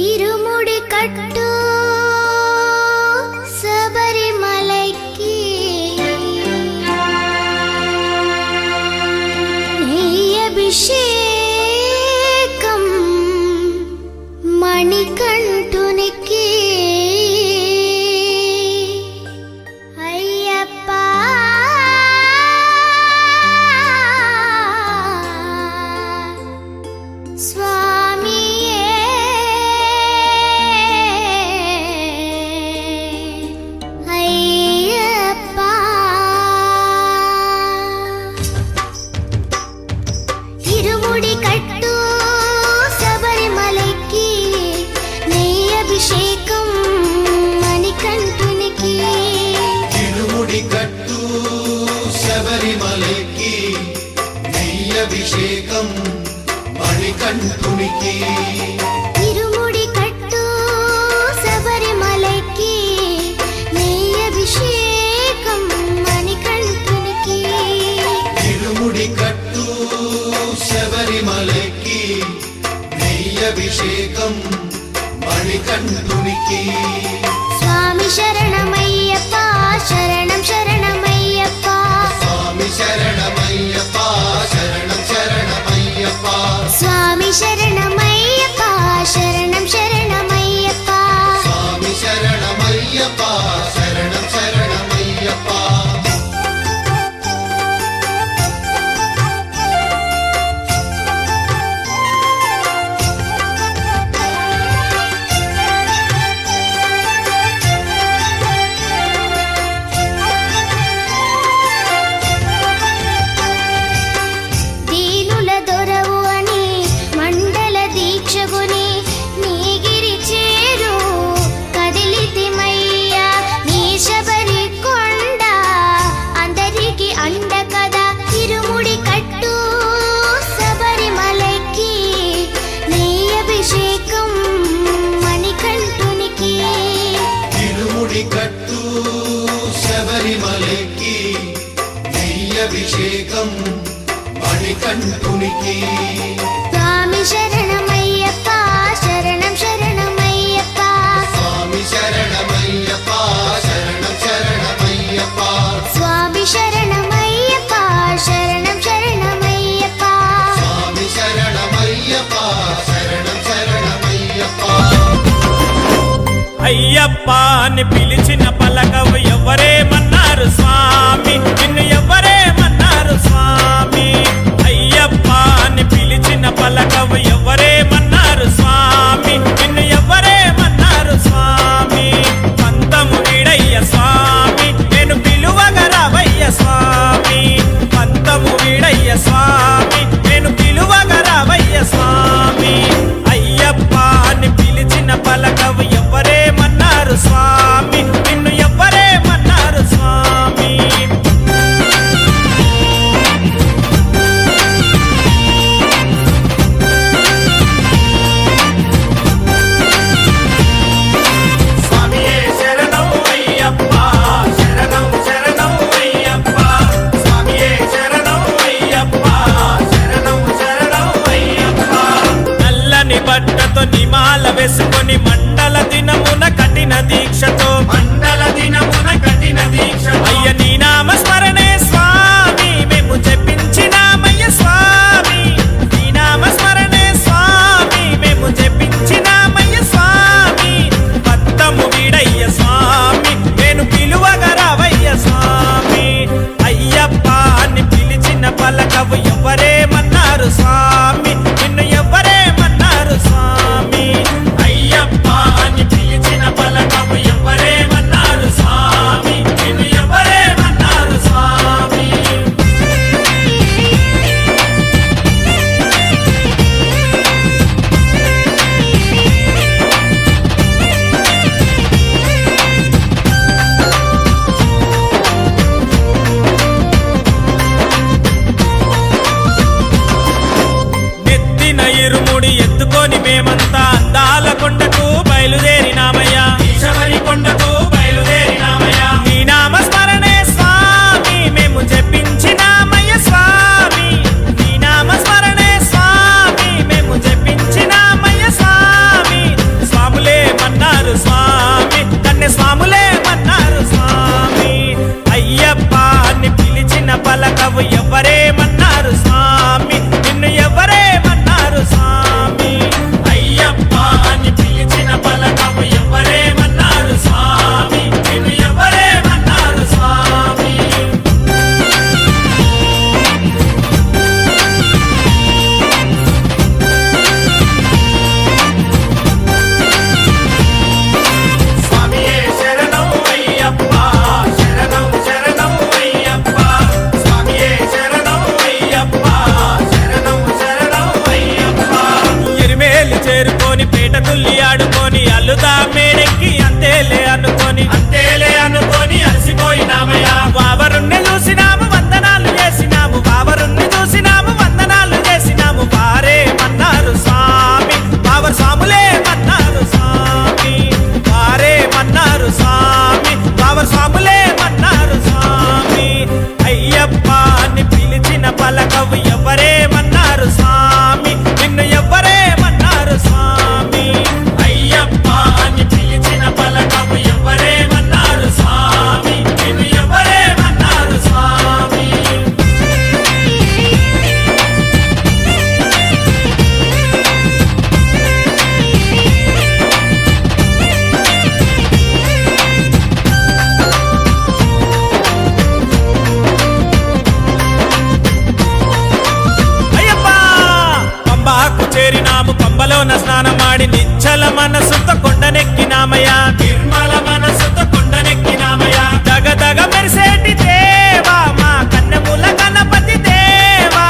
ఇరుముడి కట్టు శబరిమలైకి అభిషేకం మణికంఠునికి అయ్యప్ప స్వామియే అయ్యప్ప ఇరుముడి కట్టు శబరిమలైకి నెయ్యి అభిషేకం మణికంఠునికి ఇరుముడి కట్టు శబరిమలైకి నెయ్యి అభిషేకం మణికంఠునికి ఇరుముడి కట్టు శబరిమలైకి నెయ్యి అభిషేకం మణికంఠునికి ఇరుముడి కట్టు శబరిమలైకి నెయ్యి అభిషేకం మణికంఠునికి స్వామి శరణమయ్యప్ప శరణం శరణమయ్యప్ప స్వామి శరణమయ్యప్ప శరణం శరణమయ్యప్ప స్వామి శరణమయ్యప్ప శరణం శరణమయ్యప్ప స్వామి శరణమయ్యప్ప శరణం శరణమయ్యప్ప దీనుల దొరవు అని మండల దీక్షగుని నీగిరి చేరు కదిలితిమయ్యా నీ శబరి కొండ అందరికి అండ కదా ఇరుముడి కట్టు శబరిమలైకి నీ అభిషేకం మణికంఠునికి ఇరుముడి కట్టు శబరిమలైకి నెయ్యి అభిషేకం మణికంఠునికి స్వామి శరణమయ్యప్ప శరణం శరణమయ్యప్ప స్వామి శరణమయ్యప్ప శరణం శరణమయ్యప్ప స్వామి శరణమయ్యప్ప శరణం శరణమయ్యప్ప స్వామి శరణమయ్యప్ప శరణం శరణమయ్యప్ప అయ్యప్ప అని పిలిచిన పలకవు ఎవరేమన్నారు స్వామి నిన్ను ఎవరేమన్నారు స్వామి అయ్యప్ప అని పిలిచిన పలకవు ఎవరేమన్నారు స్వామి నిన్ను ఎవరేమన్నారు స్వామి పంతము వీడయ్య స్వామి నేను పిలువగరవయ్య స్వామి పంతము వీడయ్య స్వామి నేను పిలువగరవయ్య స్వామి అయ్యప్ప అని పిలిచిన పలకవు ఎవరేమన్నారు స్వామి నిన్ను ఎవరేమన్నారు స్వామి స్వామియే శరణం అయ్యప్ప శరణం శరణం అయ్యప్ప స్వామియే శరణం అయ్యప్ప శరణం శరణం అయ్యప్ప నల్లని బట్టతో నిమాల వేసుకొని మండల దినమున కఠిన దీక్షతో అయ్య నీ నామ స్మరణే స్వామి మేము జపించినామయ్య స్వామి నీ నామ స్మరణే స్వామి మేము జపించినామయ్య స్వామి పంతము వీడయ్య స్వామి నేను పిలువగరవయ్య స్వామి అయ్యప్ప అని పిలిచిన పలకవు ఎవరేమన్నారు స్వామి నిన్ను ఎవరేమన్నారు స్వామి అయ్యప్ప అని పిలిచిన పలకవు ఎవరేమన్నారు స్వామి నిన్ను ఎవరేమన్నారు స్వామి నెత్తిన ఇరుముడి ఎత్తుకొని మేమంతా అందాల కొండకు బయలుదేరినామయ్యా శబరి కొండకు బయలుదేరినామయ్యా నీ నామ స్మరణే స్వామి మేము జపించినామయ్య స్వామి నీ నామ స్మరణే స్వామి మేము జపించినామయ్య స్వామి కట్టుకొని పేట తుల్లి ఆడుకొని అల్లుదా మేడెక్కి అంతేలే అనుకొని అలసిపోయినామయ్యా వావరుణ్ణి చూసినాము వందనాలు చేసినాము వావరుణ్ణి చూసినాము వందనాలు చేసినాము వారే మన్నారు స్వామి వావరు స్వాములే మన్నారు స్వామి వారే మన్నారు స్వామి వావరు స్వాములే మన్నారు స్వామి అయ్యప్ప అని పిలిచిన పలకవు ఎవరేమన్నారు స్వామి నిన్ను ఎవరేమన్నారు స్వామి అయ్యప్ప అని పిలిచిన పలకవు ఎవరేమన్నారు స్వామి నిన్ను ఎవరేమన్నారు స్వామి అయ్యప్ప పంబాకు చేరినాము పంబలోన స్నానమాడి నిచ్చల మనసుతో కొండనెక్కినామయ్యా నిర్మల మనసుతో కొండనెక్కినామయ్యా దగదగ మెరిసేటి దేవా మా కన్నెముల గణపతి దేవా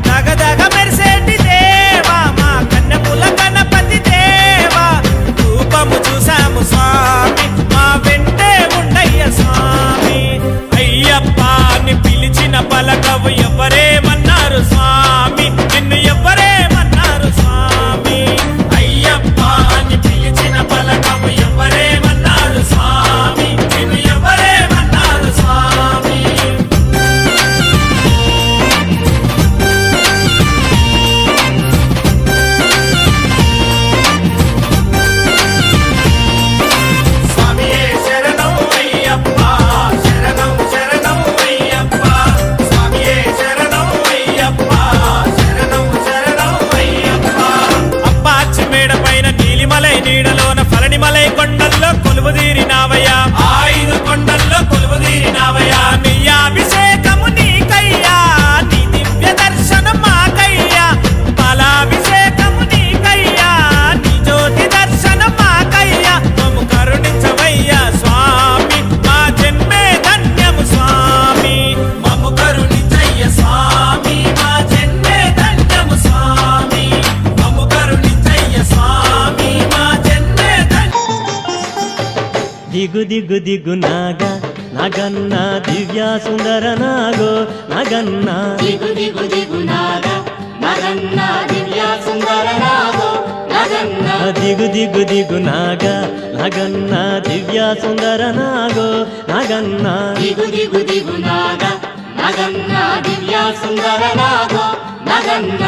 దగదగ మెరిసేటి దేవా మా కన్నెముల గణపతి దేవా రూపము చూసాము స్వామి మా వెంటే ఉండయ్య స్వామి అయ్యప్ప అని పిలిచిన పలకవు ఎవరేమన్నారు స్వామి నిన్ను ఎవరేమన్నారు స్వామి అయ్యప్ప అని పిలిచిన పలకవు ఎవరేమన్నారు స్వామి నిన్ను ఎవరేమన్నారు స్వామి స్వామియే శరణం అయ్యప్ప శరణం శరణం అయ్యప్ప స్వామియే శరణం అయ్యప్ప శరణం శరణం అయ్యప్ప అప్పాచి మేడ పైన నీలిమలై నీడలోన ఫలనిమలై కొండల్లో కొలువుదీరినావయ్యా ఐదు కొండల్లో కొలువుదీరినావయ్యా నీ అభిషేకము నీకయ్యా నీ దివ్య దర్శనం మాకయ్యా పాలాభిషేకము నీకయ్యా నీ జ్యోతి దర్శనం మాకయ్యా మమ్ము కరుణించవయ్యా స్వామి మా జన్మే ధన్యము స్వామి మమ్ము కరుణించయ్య స్వామి మా జన్మే ధన్యము స్వామి మమ్ము కరుణించయ్య స్వామి మా జన్మే దిగు దిగు దిగు నాగన్న దివ్య సుందర నాగో నాగన్న దిగు దిగు దిగు నాగ నగన్న దివ్య సుందర నాగో నగన్న దిగు దిగు దిగు నాగన్న దివ్య సుందర నాగో నాగన్న దిగు దిగు దిగు నాగ నగన్న దివ్య సుందర నాగో నగన్న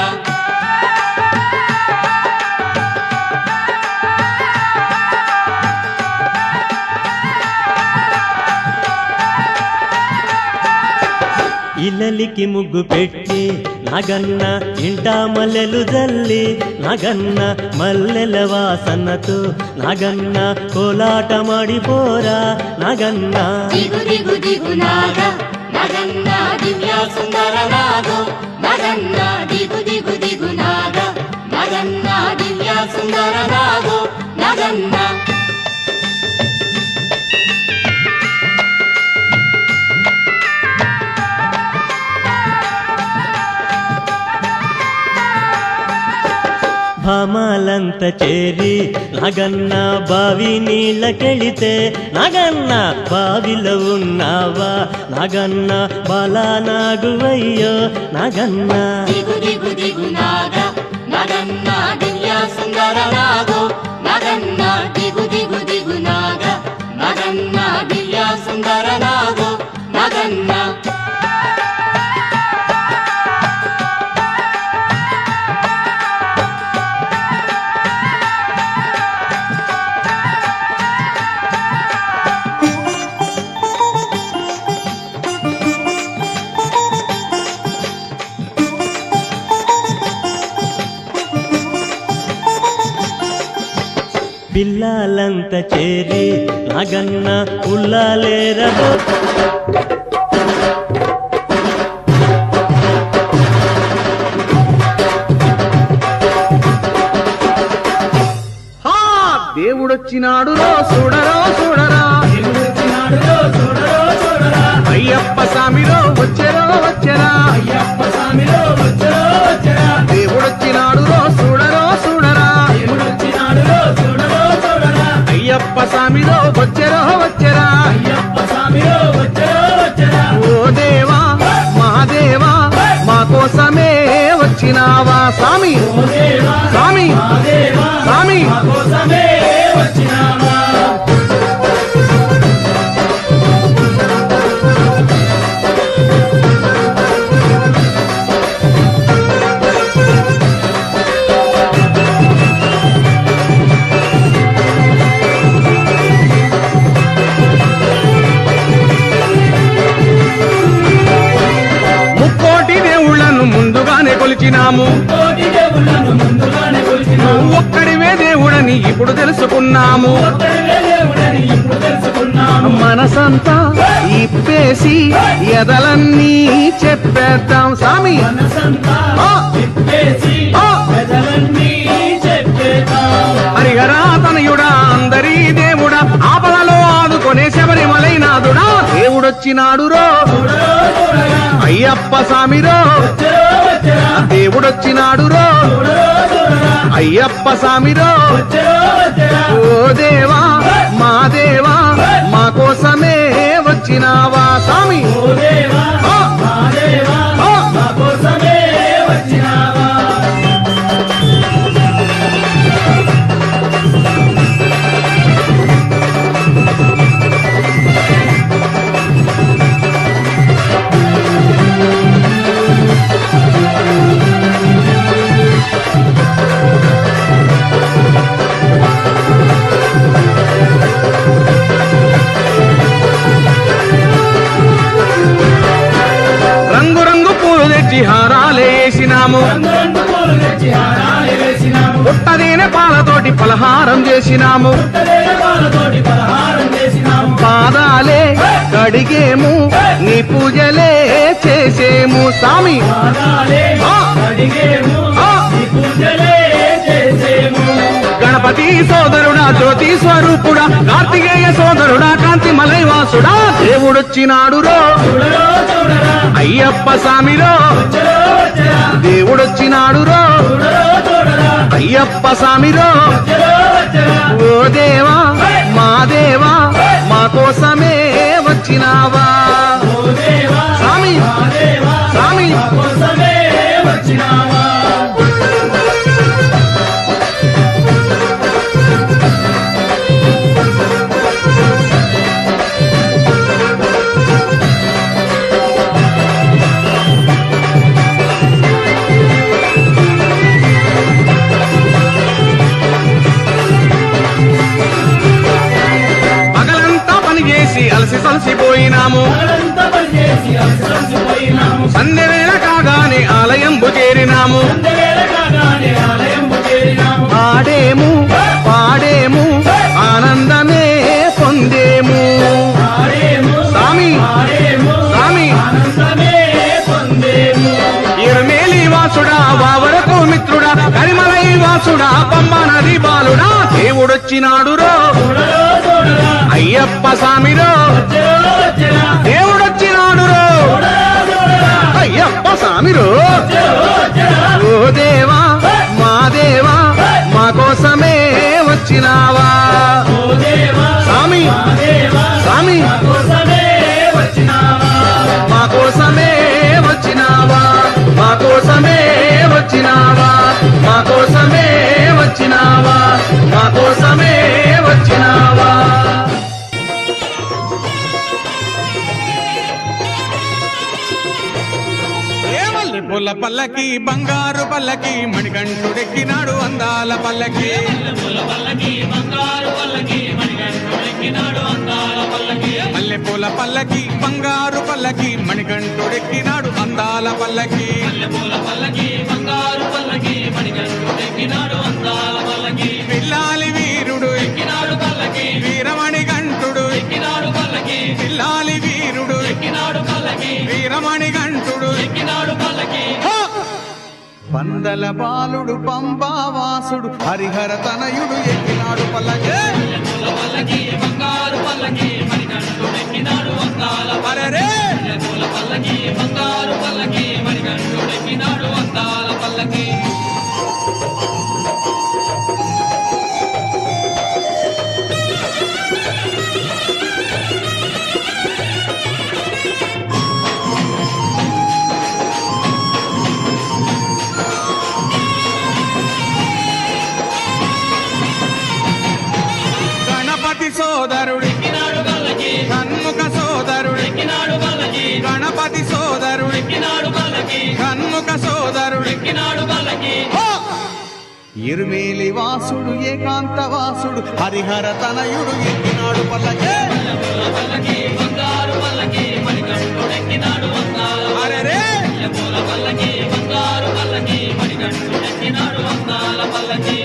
ఇల్లలికి ముగ్గు పెట్టి నాగన్న ఇంట మల్లెలు జల్లి నాగన్న మల్లెల వాసనతో నాగన్న కోలాట మాడిపోరా నాగన్న దిగు దిగు దిగు నాగ నగన్న దివ్య సుందర నాగో నగన్న దిగు దిగు దిగు నాగ నగన్న దివ్య సుందర నాగో నగన్న భామాలంత చేరి నాగన్న బావి నీళ్ళకెళితే నాగన్న బావిలో ఉన్నావా నాగన్న బాలా నాగువయ్యో నాగన్న దిగు దిగు దిగు నాగ నగన్న దివ్య సుందర నాగో నగన్న దిగు దిగు దిగు నాగ నగన్న దివ్య సుందర నాగో నగన్న పిల్లలంత చేరి నాగన్న ఉల్లాలేరబో దేవుడొచ్చినాడు రో చూడరో చూడరా అయ్యప్ప స్వామిలో వచ్చెరో వచ్చెరా దేవుడొచ్చినాడు రో చూడరో చూడరా స్వామి మా కోసమే వచ్చినావా ముక్కోటి దేవుళ్ళను ముందుగానే కొలిచినాము కోటి దేవుళ్ళను ముందుగానే కొలిచినావు ఒక్కడివే దేవుడని ఇప్పుడు తెలుసుకున్నాము ఒక్కడివే దేవుడని ఇప్పుడు తెలుసుకున్నాము మనసంతా ఇప్పేసి ఎదలన్నీ చెప్పేద్దాం స్వామి మనసంతా ఆ! తిప్పేసి ఆ! పెదలన్నీ చెప్పేద్దాం హరిహరా తనయుడా అందరి దేవుడా ఆపదలో ఆదుకొనే శబరిమలైనాథుడా దేవుడొచ్చినాడు రో అయ్యప్ప స్వామిరో దేవుడొచ్చినాడు రో అయ్యప్ప స్వామిరో ఓ దేవా మా దేవా మా కోసమే వచ్చినావా స్వామి ఓ దేవా ఆ! మా దేవా ఆ! మా కోసమే వచ్చినావా రంగు రంగు పూలు తెచ్చి హారాలేసినాము రంగు పూలు తెచ్చి హారాలు వేసినాము పుట్టదేనే పాలతోటి పలహారం చేసినాము పాలతోటి పలహారం చేసినాము పాదాలే కడిగేము నీ పూజలే చేసేము స్వామి పాదాలే ఆ! అడిగేము ఆ! నీ పూజలే చేసేము గణపతి సోదరుడా జ్యోతి స్వరూపుడా కార్తికేయ సోదరుడా కాంతి మలైవాసుడా దేవుడొచ్చినాడు రో చూడరో చూడరా అయ్యప్ప స్వామిరో వచ్చరో వచ్చరా దేవుడొచ్చినాడు రో చూడరో చూడరా అయ్యప్ప స్వామిరో వచ్చరో వచ్చరా ఓ దేవా మా దేవా మా కోసమే వచ్చినావా ఓ దేవా స్వామి మా దేవా స్వామి మా కోసమే వచ్చినావా పగలంతా పని చేసి అలసి సలసిపోయినాము పగలంతా పనిచేసి అలసిపోయినాము సంధ్యవేళ కాగానే ఆలయంబు చేరినాము సంధ్యవేళ కాగానే ఆలయంబు చేరినాము ఆడేము పాడేము ఆనందమే పొందేము ఆడేము స్వామి ఆడేము స్వామి ఆనందమే పొందేము ఇరమేలి వాసుడా వావరకు మిత్రుడా కరిమలై వాసుడా పమ్మ నది బాలుడా దేవుడొచ్చినాడు రో చూడరో చూడరా అయ్యప్ప స్వామిరో వచ్చరో వచ్చరా దేవుడొచ్చినాడు రో చూడరో చూడరా అయ్యప్ప స్వామిరో వచ్చరో వచ్చరా ఓ దేవా మా దేవా మా కోసమే వచ్చినావా ఓ దేవా స్వామి మా దేవా స్వామి మా కోసమే వచ్చినావా మా కోసమే వచ్చినావా మా కోసమే వచ్చినావా మా కోసమే వచ్చినావా మా కోసమే వచ్చినావా పూల పల్లకి బంగారు పల్లకి మణికంఠుడెక్కినాడు అందాల పల్లకి మల్లె పూల పల్లకి బంగారు పల్లకి మణికంఠుడెక్కినాడు అందాల పల్లకి పిల్లాలి వీరుడు ఎక్కినాడు పల్లకి వీరమణి గంటుడు ఎక్కినాడు పల్లకి పిల్లాలి వీరుడు ఎక్కినాడు పల్లకి వీరమణి గంటుడు ఎక్కినాడు పల్లకి పందల బాలుడు పంబావాసుడు హరిహర తనయుడు ఎక్కినాడు పల్లకి అరెరే! షణ్ముఖ సోదరుడు ఎక్కినాడు పల్లకి ఇరుమేలి వాసుడు ఏకాంత వాసుడు హరిహర తనయుడు ఎక్కినాడు పల్లకే పల్లకి బంగారు పల్లకి మణికంఠుడు ఎక్కినాడు వందాల అరెరే పూల పల్లకి బంగారు పల్లకి మణికంఠుడు ఎక్కినాడు వందాల పల్లకి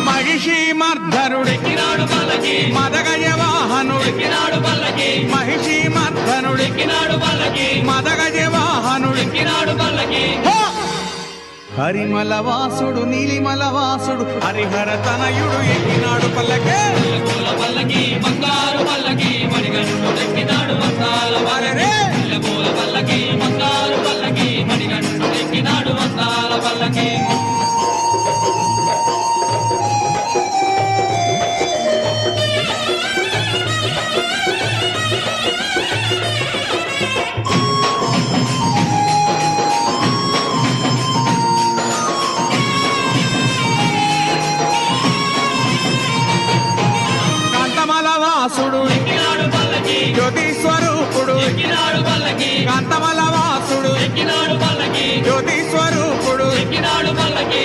మహిషి మర్ధనుడు ఎక్కినాడు పల్లకి మదగజ వాహనుడు ఎక్కినాడు పల్లకి మహిషి మర్ధనుడు ఎక్కినాడు పల్లకి మదగజ వాహనుడు ఎక్కినాడు పల్లకి హరిమల వాసుడు నీలిమల వాసుడు హరిహర తనయుడు ఎక్కినాడు పల్లకే పూల పల్లకి బంగారు పల్లకి మణికంఠుడు ఎక్కినాడు వందాల అరెరే పూల పల్లకి బంగారు పల్లకి మణికంఠుడు ఎక్కినాడు వందాల పల్లకి కాంతమల వాసుడు ఎక్కినాడు పల్లకి జ్యోతి స్వరూపుడు ఎక్కినాడు పల్లకి కాంతమల వాసుడు ఎక్కినాడు పల్లకి జ్యోతి స్వరూపుడు ఎక్కినాడు పల్లకి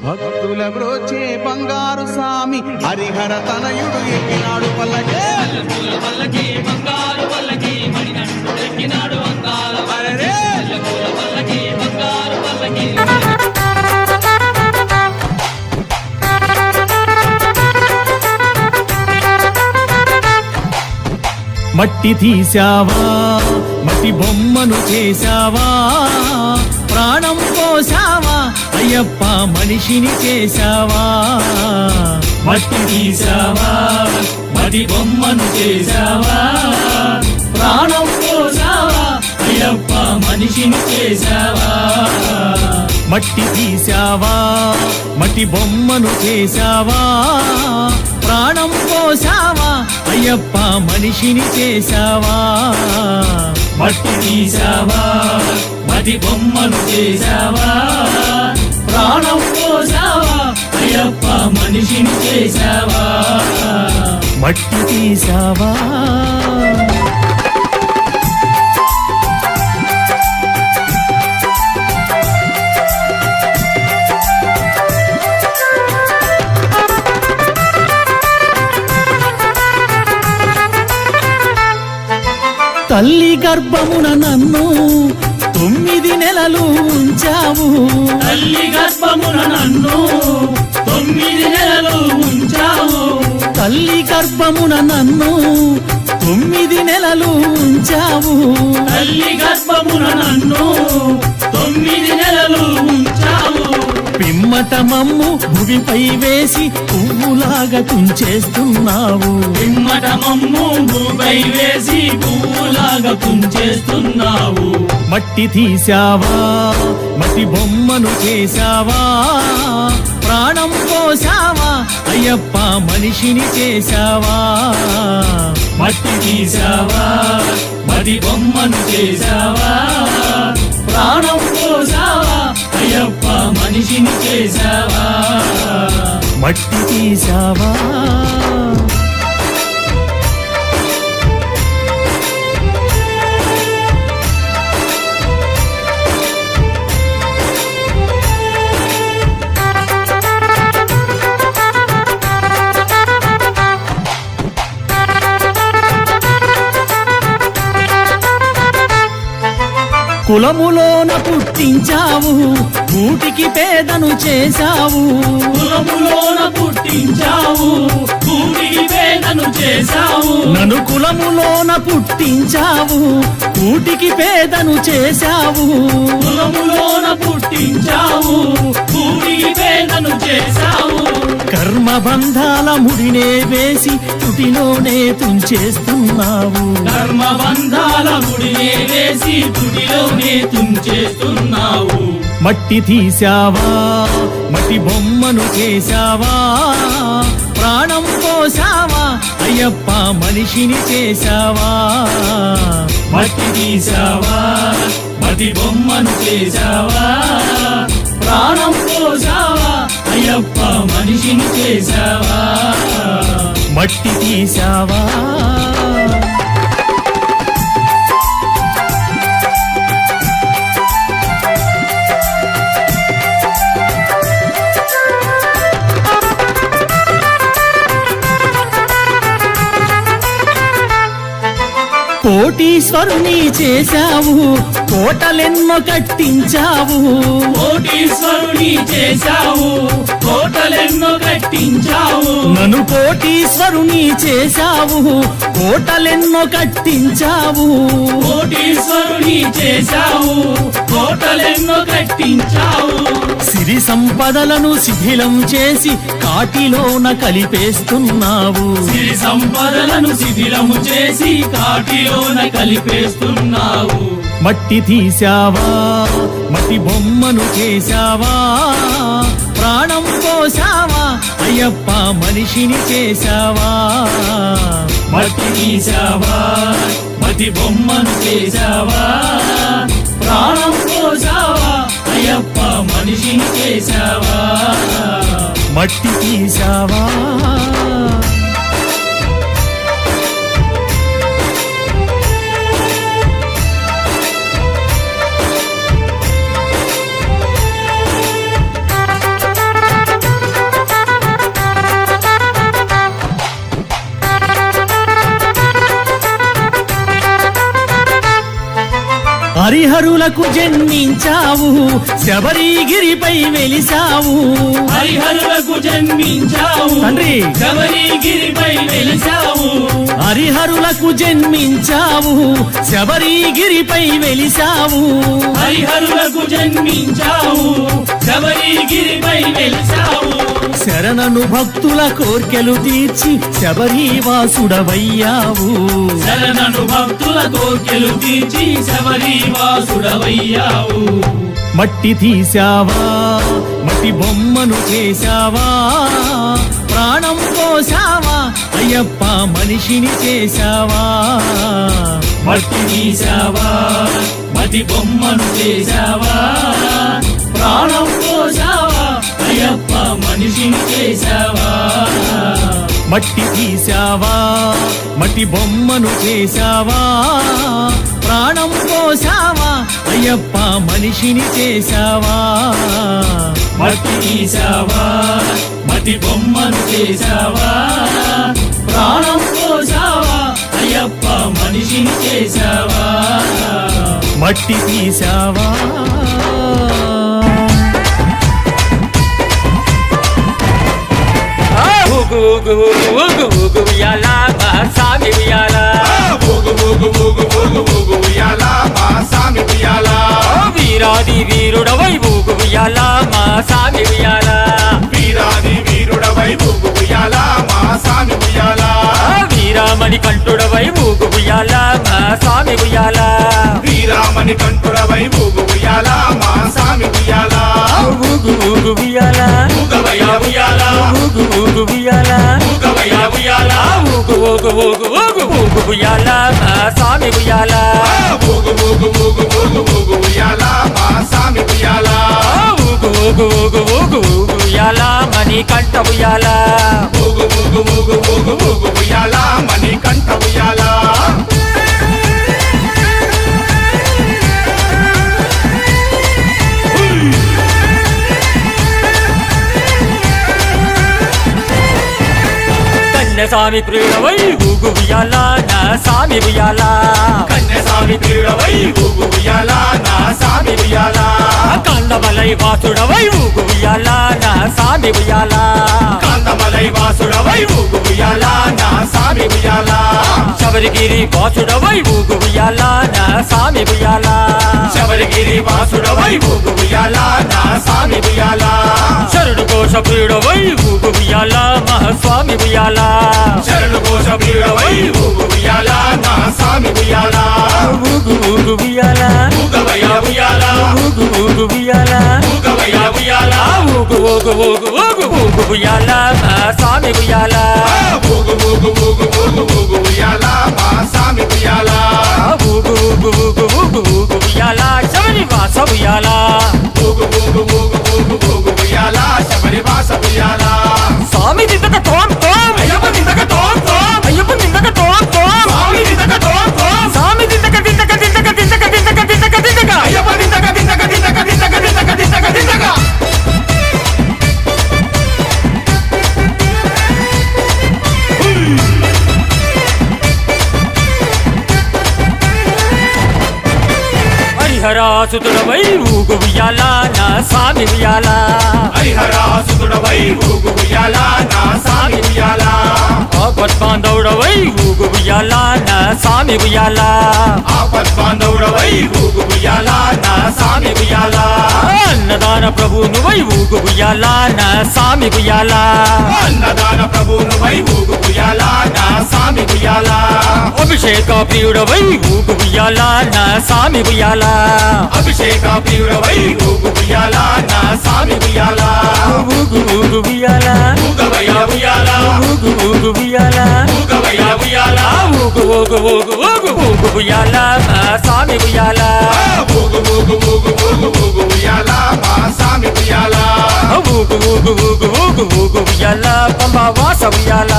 భక్తుల బ్రోచే బంగారు స్వామి హరిహర తనయుడు ఎక్కినాడు పల్లకే పూల పల్లకి బంగారు పల్లకి మణికంఠుడు ఎక్కినాడు వందాల అరెరే పూల పల్లకి బంగారు పల్లకి మట్టి తీసావా మట్టి బొమ్మను చేశావా ప్రాణం పోసావా అయ్యప్ప మనిషిని చేశావా మట్టి తీసావా మట్టి బొమ్మను చేశావా ప్రాణం పోసావా అయ్యప్ప మనిషిని చేశావా మట్టి తీసావా మట్టి బొమ్మను చేశావా ప్రాణం పోసావా అయ్యప్ప మనిషిని చేశావా మట్టి తీసావా మట్టి బొమ్మను చేశావా ప్రాణం పోసావా అయ్యప్ప మనిషిని చేశావా మట్టి తీసావా తల్లి గర్భమున నన్ను 9 నెలలు ఉంచావు తల్లి గర్భమున నన్ను 9 నెలలు ఉంచావు తల్లి గర్భమున నన్ను 9 నెలలు ఉంచావు తల్లి గర్భమున నన్ను 9 నెలలు ఉంచావు పిమ్మట మమ్ము భువిపై వేసి పువ్వులాగా తుంచేస్తున్నావు పిమ్మట మమ్ము భూపై వేసి పువ్వులాగా తుంచేస్తున్నావు మట్టి తీసావా మట్టి బొమ్మను చేశావా ప్రాణం పోసావా అయ్యప్ప మనిషిని చేశావా మట్టి తీసావా మట్టి బొమ్మను చేశావా ప్రాణం పోసావా అయ్యప్ప మనిషిని చేశావా మట్టి తీసావా కులములోన పుట్టించావు కూటికి పేదను చేశావు కులములోన పుట్టించావు కూటికి పేదను చేశావు నన్ను కులములోన పుట్టించావు కూటికి పేదను చేశావు కులములోన పుట్టించావు కూటికి పేదను చేశావు కర్మ బంధాల ముడినే వేసి తుటిలోనే తుంచేస్తున్నావు ధర్మ బంధాల ముడినే వేసి తుడిలోనే తుంచేస్తున్నావు మట్టి తీసావా మట్టి బొమ్మను చేశావా ప్రాణం పోసావా అయ్యప్ప మనిషిని చేశావా మట్టి తీసావా మట్టి బొమ్మను చేసావా ప్రాణం పోసావా అయ్యప్ప మనిషిని చేసావా మట్టి తీశావా కోటీశ్వరుని చేశావు కోటలెన్నో కట్టించావు కోటీశ్వరుని చేశావు కోటలెన్నో కట్టించావు నన్ను కోటీశ్వరుని చేశావు కోటలెన్నో కట్టించావు కోటీశ్వరుని చేశావు కోటలెన్నో కట్టించావు సిరి సంపదలను శిథిలం చేసి కాటిలోన కలిపేస్తున్నావు సిరి సంపదలను శిథిలము చేసి కాటిలోన కలిపేస్తున్నావు మట్టి తీశావా మట్టి బొమ్మను చేశావా ప్రాణం పోసావా అయ్యప్ప మనిషిని చేశావా మట్టి తీసావా మట్టి బొమ్మను చేసావా ప్రాణం పోసావా అయ్యప్ప మనిషిని చేసావా మట్టి తీశావా హరిహరులకు జన్మించావు శబరిగిరిపై వెలిసావు హరిహరులకు జన్మించావు తండ్రి శబరిగిరిపై వెలిసావు హరిహరులకు జన్మించావు శబరిగిరిపై వెలిసావు హరిహరులకు జన్మించావు శబరిగిరిపై వెలిసావు శరణను భక్తుల కోర్కెలు తీర్చి శబరివాసుడవయ్యావు శరణను భక్తుల కోర్కెలు తీర్చి శబరివాసుడవయ్యావు మట్టి తీశావా మట్టి బొమ్మను చేశావా ప్రాణం పోసావా అయ్యప్ప మనిషిని చేశావా మట్టి తీసావా మట్టి బొమ్మను చేసావా ప్రాణం పోసావా అయ్యప్ప మనిషిని చేసావా మట్టి తీశావా మట్టి బొమ్మను చేశావా ప్రాణం పోసావా అయ్యప్ప మనిషిని చేశావా మట్టి తీసావా మట్టి బొమ్మను చేసావా ప్రాణం పోసావా అయ్యప్ప మనిషిని చేసావా మట్టి తీశావా ఊగు ఊగు ఊగు ఊగు ఉయ్యాల మా సామి ఉయ్యాల ఊగు ఊగు ఊగు ఊగు ఊగు ఉయ్యాల మా సామి ఉయ్యాల వీరాది వీరుడవై ఊగు ఉయ్యాల మా సామి ఉయ్యాల వీరాది వీరుడవై ఊగు ఉయ్యాల మా సామి ఉయ్యాల వీరామణి కంఠుడవై ఊగు ఉయ్యాల మా సామి ఉయ్యాల వీరామణి కంఠుడవై ఊగు ఉయ్యాల మా సామి ఉయ్యాల ఊగు ఊగు ఉయ్యాల ఊగవయ్య ఉయ్యాల ఊగు ఊగు ఉయ్యాల ఊగవయ్య ఉయ్యాల ఊగు ఊగు ఊగు ఊగు ఊగు ఉయ్యాల మా సామి ఉయ్యాల ఊగు ఊగు ఊగు ఊగు ఊగు ఉయ్యాల మా సామి ఉయ్యాల ఊగు ఊగు ఊగు ఊగు ఊగు ఉయ్యాల మణి కంఠ ఉయ్యాల ఊగు ఊగు ఊగు ఊగు ఊగు ఉయ్యాల మణి కంఠ ఉయ్యాల కన్యస్వామి ప్రియుడవై ఊగు ఉయ్యాల నా సామి ఉయ్యాల కన్యస్వామి ప్రియుడవై ఊగు ఉయ్యాల నా సామి ఉయ్యాల కందమలై వాసుడవై ఊగు ఉయ్యాల నా సామి ఉయ్యాల కాంతమలై వాసుడవై ఊగు ఉయ్యాల నా సామి ఉయ్యాల శబరిగిరి వాసుడవై ఊగు ఉయ్యాల నా సామి ఉయ్యాల శబరిగిరి వాసుడవై ఊగు ఉయ్యాల నా సామి ఉయ్యాల శరణు కోశ ప్రియుడవై ఊగు ఉయ్యాల మహాస్వామి ఉయ్యాల శరణు కోశ ప్రియుడవై ఊగు ఉయ్యాల నా సామి ఉయ్యాల ఊగు ఊగు ఉయ్యాల ఊగవయ్య ఉయ్యాల ఊగు ఊగు ఉయ్యాల ఊగవయ్య ఉయ్యాల ఊగు ఊగు ఊగు ఊగు ఊగు ఉయ్యాల మహాస్వామి ఉయ్యాల ఊగు ఊగు ఊగు ఊగు ఊగు ఊగు ఊగు ఊగు ఊగు ఉయ్యాల శబరి వాస ఉయ్యాల ఊగు ఊగు ఊగు ఊగు ఊగు ఉయ్యాల శబరి వాస ఉయ్యాల స్వామి దిద్దక తోం తోం అయ్యప్ప దిద్దక తోం తోం అయ్యప్ప దిద్దక తోం తోం స్వామి దిద్దక తోం తోం స్వామి దిద్దక దిద్దక దిద్దక దిద్దక దిద్దక దిద్దక దిద్దక అయ్యప్ప దిద్దక దిద్దక దిద్దక దిద్దక దిద్దక దిద్దక దిద్దక హరిహరాసుతుడవై ఊగు ఉయ్యాల నా స్వామి ఉయ్యాల హరిహరాసుతుడవై ఊగు ఉయ్యాల నా స్వామి ఉయ్యాల ఆపద్బాంధవుడవై ఊగు ఉయ్యాల నా స్వామి ఉయ్యాల ఆపద్బాంధవుడవై ఊగు ఉయ్యాల నా స్వామి ఉయ్యాల అన్నదాన ప్రభువునువై ఊగు ఉయ్యాల నా స్వామి ఉయ్యాల అన్నదాన ప్రభువునువై ఊగు ఉయ్యాల నా స్వామి ఉయ్యాల అభిషేక ప్రియుడవై ఊగు ఉయ్యాల నా స్వామి ఉయ్యాల అభిషేక ప్రియుడవై ఊగు ఉయ్యాల నా స్వామి ఉయ్యాల ఊగు ఊగు ఉయ్యాల ఊగవయ్య ఉయ్యాల ఊగు ఊగు ఉయ్యాల ఊగవయ్య ఉయ్యాల ఊగు ఊగు ఊగు ఊగు ఊగు ఉయ్యాల నా స్వామి ఉయ్యాల ఊగు ఊగు ఊగు ఊగు ఊగు ఉయ్యాల మా స్వామి ఉయ్యాల ఊగు ఊగు ఊగు ఊగు ఊగు ఉయ్యాల పంబా వాస ఉయ్యాల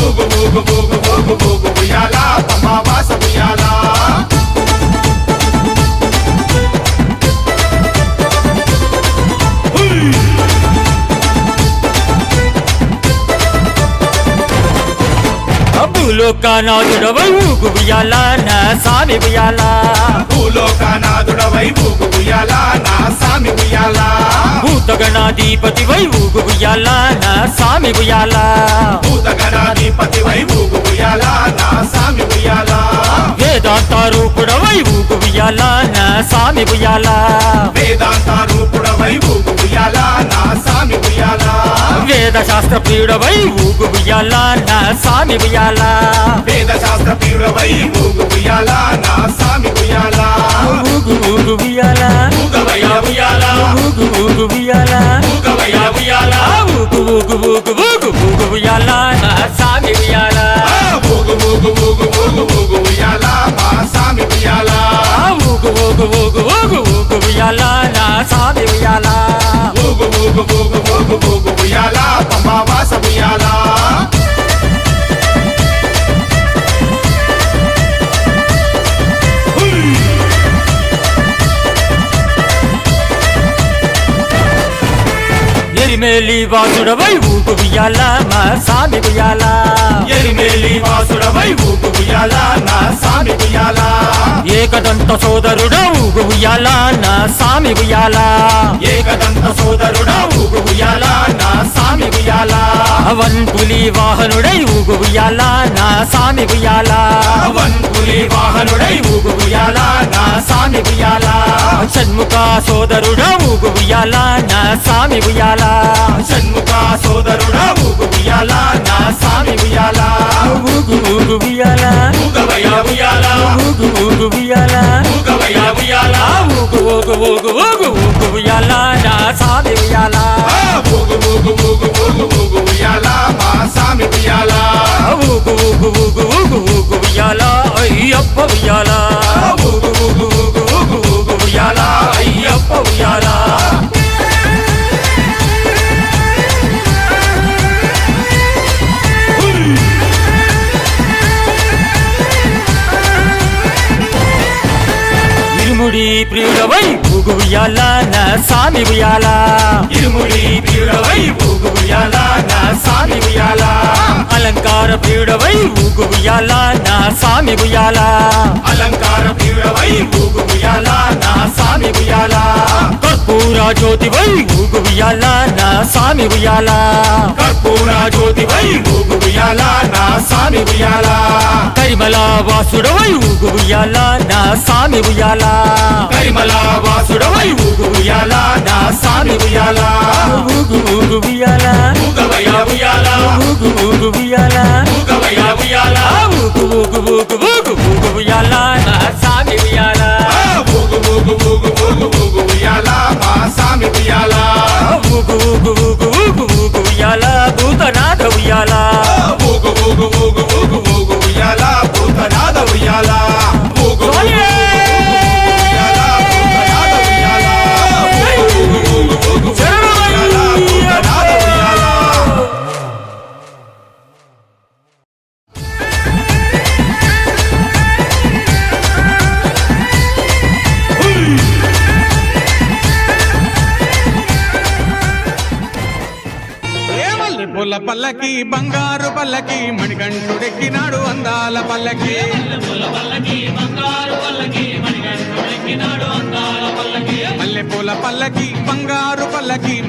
ఊగు ఊగు ఊగు ఊగు ఊగు ఉయ్యాల పంబా వాస ఉయ్యాల భూలోకనాథుడవై ఊగు ఉయ్యాల నా స్వామి ఉయ్యాల భూలోకనాథుడవై ఊగు ఉయ్యాల నా స్వామి ఉయ్యాల భూతగణాధిపతివై ఊగు ఉయ్యాల నా స్వామి ఉయ్యాల భూతగణాధిపతివై ఊగు ఉయ్యాల నా స్వామి ఉయ్యాల వేదాంత రూపుడవై ఊగు ఉయ్యాల నా స్వామి ఉయ్యాల వేదాంత రూపుడవై ఊగు ఉయ్యాల నా స్వామి ఉయ్యాల వేద శాస్త్ర ప్రియుడవై ఊగు ఉయ్యాల నా స్వామి ఉయ్యాల వేద శాస్త్ర ప్రియుడవై ఊగు ఉయ్యాల నా స్వామి ఉయ్యాల ఊగు ఊగు ఉయ్యాల ఊగవయ్య ఉయ్యాల ఊగు ఊగు ఉయ్యాల ఊగవయ్య ఉయ్యాల ఊగు ఊగు ఊగు ఊగు ఊగు ఉయ్యాల నా స్వామి ఉయ్యాల ఊగు ఊగు ఊగు ఊగు ఊగు ఉయ్యాల మా స్వామి ఉయ్యాల ఊగు ఊగు ఊగు ఊగు ఊగు ఉయ్యాల నా స్వామి ఉయ్యాల ఊగు ఊగు ఊగు ఊగు ఊగు ఉయ్యాల పంబా వాస ఉయ్యాల ఎరిమేలి వాసుడవై ఊగు ఉయ్యాల మా స్వామి ఉయ్యాల ఎరిమేలి వాసుడవై ఊగు ఉయ్యాల నా స్వామి ఉయ్యాల ఏకదంత సోదరుడ ఊగు ఉయ్యాల నా స్వామి ఉయ్యాల ఏకదంత సోదరుడా ఊగు ఉయ్యాల నా స్వామి ఉయ్యాల అవన్పులి వాహనుడై ఊగు ఉయ్యాల నా స్వామి ఉయ్యాల వన్పులి వాహనుడై ఊగు ఉయ్యాల నా స్వామి ఉయ్యాల షణ్ముఖ సోదరుడ ఊగు ఉయ్యాల నా స్వామి ఉయ్యాల షణ్ముఖ సోదరుడా ఊగు ఉయ్యాల నా స్వామి ఉయ్యాల ఊగు ఊగు ఉయ్యాల ఊగవయ్య ఉయ్యాల ఊగు ఊగు ఉయ్యాల ఊగవయ్య ఉయ్యాల ఊగు ఊగు ఊగు ఊగు ఊగు ఉయ్యాల నా స్వామి ఉయ్యాల ఊగు ఊగు ఊగు ఊగు ఊగు ఉయ్యాల మా స్వామి ఉయ్యాల ఊగు ఊగు ఊగు ఊగు ఊగు ఉయ్యాల అయ్యప్ప ఉయ్యాల ఊగు ఊగు ఊగు ఊగు ఊగు ఉయ్యాల అయ్యప్ప ఉయ్యాల ఇరుముడి ప్రియుడవై ఊగు ఉయ్యాల నా స్వామి ఉయ్యాల ఇరుముడి ప్రియుడవై ఊగు ఉయ్యాల నా స్వామి ఉయ్యాల అలంకార ప్రియుడవై ఊగు ఉయ్యాల నా స్వామి ఉయ్యాల అలంకార ప్రియుడవై ఊగు ఉయ్యాల నా స్వామి ఉయ్యాల కర్పూర జ్యోతివై ఊగు ఉయ్యాల నా స్వామి ఉయ్యాల కర్పూర జ్యోతివై ఊగు ఉయ్యాల నా స్వామి ఉయ్యాల కరిమల వాసుడవై ఊగు ఉయ్యాల నా స్వామి ఉయ్యాల కరిమల వాసుడవై ఊగు ఉయ్యాల నా స్వామి ఉయ్యాల ఊగు ఊగు ఉయ్యాల ఊగవయ్య ఉయ్యాల ఊగు ఊగు ఉయ్యాల ఊగవయ్య ఉయ్యాల ఊగు ఊగు ఊగు ఊగు ఊగు ఉయ్యాల నా స్వామి ఉయ్యాల ఊగు ఊగు ఊగు ఊగు ఊగు ఉయ్యాల మా స్వామి ఉయ్యాల ఊగు ఊగు ఊగు ఊగు ఊగు ఉయ్యాల భూతనాథ ఉయ్యాల ఊగు ఊగు ఊగు ఊగు ఊగు ఉయ్యాల భూతనాథ ఉయ్యాల ఊగు స్వామి పల్లకి బంగారు పల్లకి మణికంఠుడెక్కినాడు అందాల పల్లకి మల్లెపూల పల్లకి బంగారు పల్లకి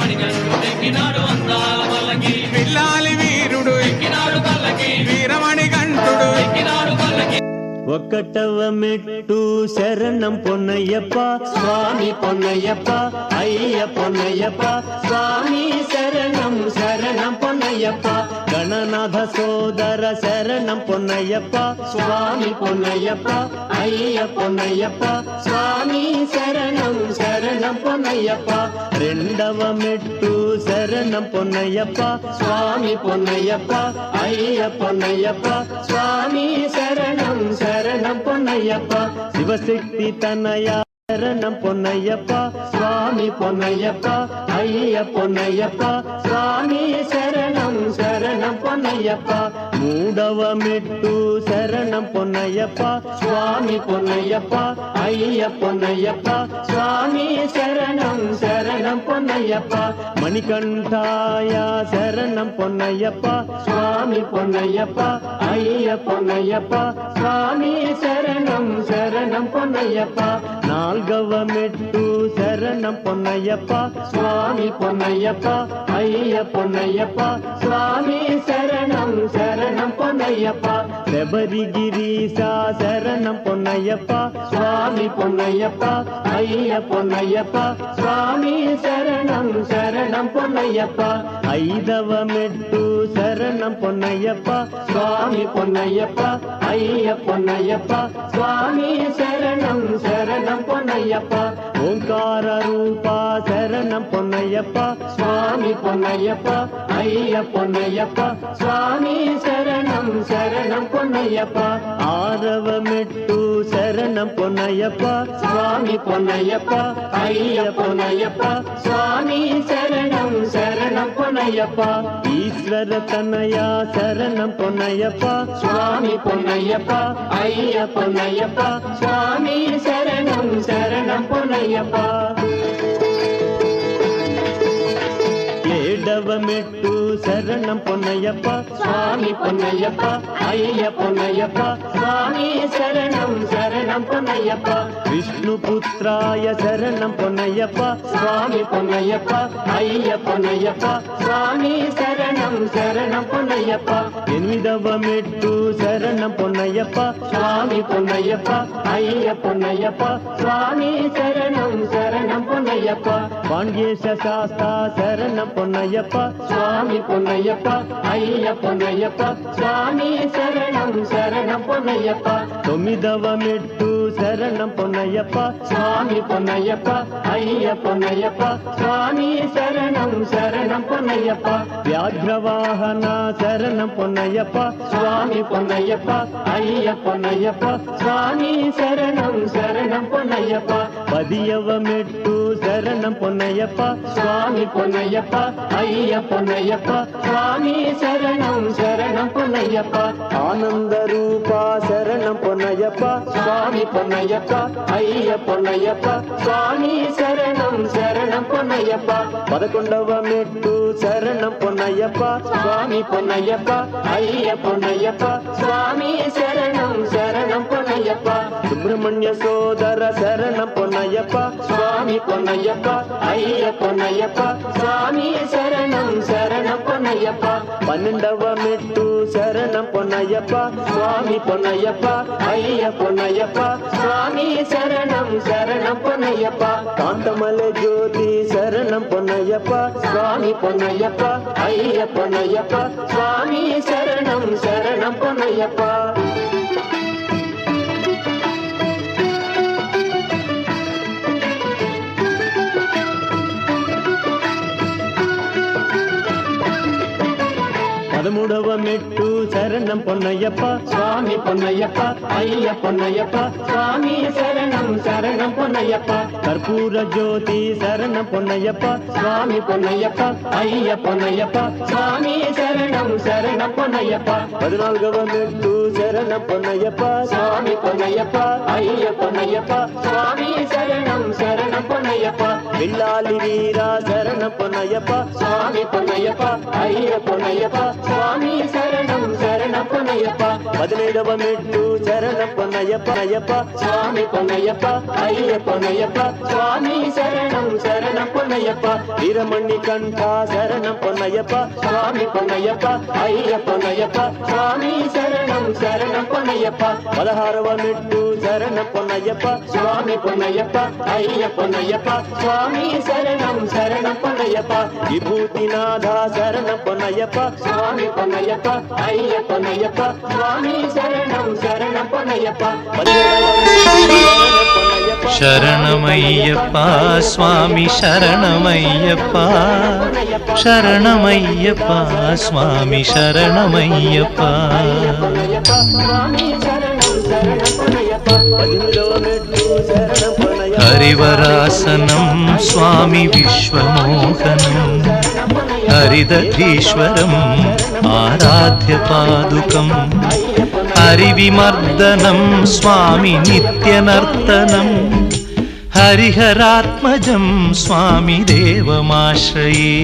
మణికంఠుడెక్కినాడు అందాల పల్లకి పిల్లాలి వీరుడు వీరమణి కంఠుడు ఒకటవ మెట్టు శరణం పొన్నయ్యప్ప స్వామి పొన్నయ్యప్ప అయ్య పొన్నయ్యప్ప స్వామి శరణం శరణం పొన్నయ్యప్ప గణనాథ సోదర శరణం పొన్నయ్యప్ప స్వామి పొన్నయ్యప్ప అయ్య పొన్నయ్యప్ప స్వామి శరణం శరణం పొన్నయ్యప్ప రెండవ మెట్టు శరణం పొన్నయ్యప్ప స్వామి పొన్నయ్యప్ప అయ్య పొన్నయ్యప్ప స్వామి శరణం శరణం పొన్నయ్యప్ప శివశక్తి తనయ శరణం పొన్నయ్యప్ప స్వామి పొన్నయ్యప్ప అయ్య పొన్నయ్యప్ప స్వామి శరణం శరణం పొన్నయ్యప్ప మూడవ మెట్టు శరణం పొన్నయ్యప్ప స్వామి పొన్నయ్యప్ప అయ్య పొన్నయ్యప్ప స్వామి శరణం శరణం పొన్నయ్యప్ప మణికంఠాయ శరణం పొన్నయ్యప్ప స్వామి పొన్నయ్యప్ప అయ్య పొన్నయ్యప్ప స్వామి శరణం శరణం పొన్నయ్యప్ప నాల్గవ మెట్టు శరణం పొన్నయ్యప్ప స్వామి పొన్నయ్యప్ప అయ్య పొన్నయ్యప్ప స్వామి శరణం శరణం పొన్నయ్యప్ప శబరిగిరీశ శరణం పొన్నయ్యప్ప స్వామి పొన్నయ్యప్ప అయ్య పొన్నయ్యప్ప స్వామి శరణం శరణం పొన్నయ్యప్ప ఐదవ మెట్టు శరణం పొన్నయ్యప్ప స్వామి పొన్నయ్యప్ప అయ్య పొన్నయ్యప్ప స్వామి శరణం శరణం పొన్నయ్యప్ప ఓంకార రూప శరణం పొన్నయ్యప్ప స్వామి పొన్నయ్యప్ప అయ్య పొన్నయ్యప్ప స్వామి శరణం శరణం పొన్నయ్యప్ప ఆరవ మెట్టు శరణం పొన్నయ్యప్ప స్వామి పొన్నయ్యప్ప అయ్య పొన్నయ్యప్ప స్వామి శరణం శరణం పొన్నయ్యప్ప ఈశ్వర తనయ శరణం పొన్నయ్యప్ప స్వామి పొన్నయ్యప్ప అయ్య పొన్నయ్యప్ప స్వామి శరణం శరణం పొన్నయ్యప్ప ఏడవ మెట్టు శరణం పొన్నయ్యప్ప స్వామి పొన్నయ్యప్ప అయ్య పొన్నయ్యప్ప స్వామి శరణం శరణం పొన్నయ్యప్ప విష్ణుపుత్రాయ శరణం పొన్నయ్యప్ప స్వామి పొన్నయ్యప్ప అయ్య పొన్నయ్యప్ప స్వామి శరణం శరణం పొన్నయ్యప్ప ఎనిమిదవ మెట్టు శరణం పొన్నయ్యప్ప స్వామి పొన్నయ్యప్ప అయ్య పొన్నయ్యప్ప స్వామి శరణం శరణం పొన్నయ్యప్ప పాండ్యేశ శాస్త్ర శరణం పొన్నయ్యప్ప స్వామి పొన్నయ్యప్ప అయ్య పొన్నయ్యప్ప స్వామి శరణం శరణం పొన్నయ్యప్ప తొమ్మిదవ మెట్టు శరణం పొన్నయ్యప్ప స్వామి పొన్నయ్యప్ప అయ్య పొన్నయ్యప్ప స్వామి శరణం శరణం పొన్నయ్యప్ప వ్యాఘ్రవాహన శరణం పొన్నయ్యప్ప స్వామి పొన్నయ్యప్ప అయ్య పొన్నయ్యప్ప స్వామి శరణం శరణం పొన్నయ్యప్ప పదియవ మెట్టు శరణం పొన్నయ్యప్ప స్వామి పొన్నయ్యప్ప అయ్య పొన్నయ్యప్ప స్వామి శరణం శరణం పొన్నయ్యప్ప ఆనంద రూప శరణం పొన్నయ్యప్ప స్వామి పొన్నయ్యప్ప అయ్య పొన్నయ్యప్ప స్వామి శరణం శరణం పొన్నయ్యప్ప 11వ మెట్టు శరణం పొన్నయ్యప్ప స్వామి పొన్నయ్యప్ప అయ్య పొన్నయ్యప్ప స్వామి శరణం శరణం పొన్నయ్యప్ప సుబ్రహ్మణ్య సోదర శరణం పొన్నయ్యప్ప స్వామి పొన్నయ్యప్ప అయ్య పొన్నయ్యప్ప స్వామి శరణం శరణం పొన్నయ్యప్ప 12వ మెట్టు శరణం పొన్నయ్యప్ప స్వామి పొన్నయ్యప్ప అయ్య పొన్నయ్యప్ప స్వామి శరణం శరణం పొన్నయ్యప్ప కాంతమలె జ్యోతి శరణం పొన్నయ్యప్ప స్వామి పొన్నయ్యప్ప అయ్య పొన్నయ్యప్ప స్వామి శరణం శరణం పొన్నయ్యప్ప 13వ మెట్టు శరణం పొన్నయ్యప్ప స్వామి పొన్నయ్యప్ప అయ్య పొన్నయ్యప్ప స్వామి శరణం శరణం పొన్నయ్యప్ప కర్పూర జ్యోతి శరణం పొన్నయ్యప్ప స్వామి పొన్నయ్యప్ప అయ్య పొన్నయ్యప్ప స్వామి శరణం శరణం పొన్నయ్యప్ప 14వ మెట్టు శరణం పొన్నయ్యప్ప స్వామి పొన్నయ్యప్ప అయ్య పొన్నయ్యప్ప స్వామి శరణం శరణం పొన్నయ్యప్ప విల్లాలి వీరా శరణం పొన్నయ్యప్ప స్వామి పొన్నయ్యప్ప అయ్య పొన్నయ్యప్ప స్వామి శరణం శరణం పొన్నయ్యప్ప 15వ మెట్టు శరణం పొన్నయ్యప్ప అయ్యప్ప స్వామి పొన్నయ్యప్ప అయ్య పొన్నయ్యప్ప స్వామి శరణం శరణం పొన్నయ్యప్ప వీరమణి కంఠ శరణం పొన్నయ్యప్ప స్వామి పొన్నయ్యప్ప అయ్య పొన్నయ్యప్ప స్వామి శరణం శరణం పొన్నయ్యప్ప 16వ మెట్టు శరణం పొన్నయ్యప్ప స్వామి పొన్నయ్యప్ప అయ్య పొన్నయ్యప్ప స్వామి శరణం శరణం పొన్నయ్యప్ప విభూతినాథ శరణం పొన్నయ్యప్ప స్వామి పొన్నయ్యప్ప అయ్య పొన్నయ్యప్ప స్వామి శరణం శరణం పొన్నయ్యప్ప శరణమయ్యప్ప స్వామి శరణమయ్యప్ప శరణమయ్యప్ప స్వామి శరణమయ్యప్ప హరివరాసనం స్వామి విశ్వమోహనం హరిదధీశ్వరం ఆరాధ్య పాదుకం హరివిమర్దనం స్వామి నిత్యనర్తనం హరిహరాత్మజం స్వామి దేవమాశ్రయే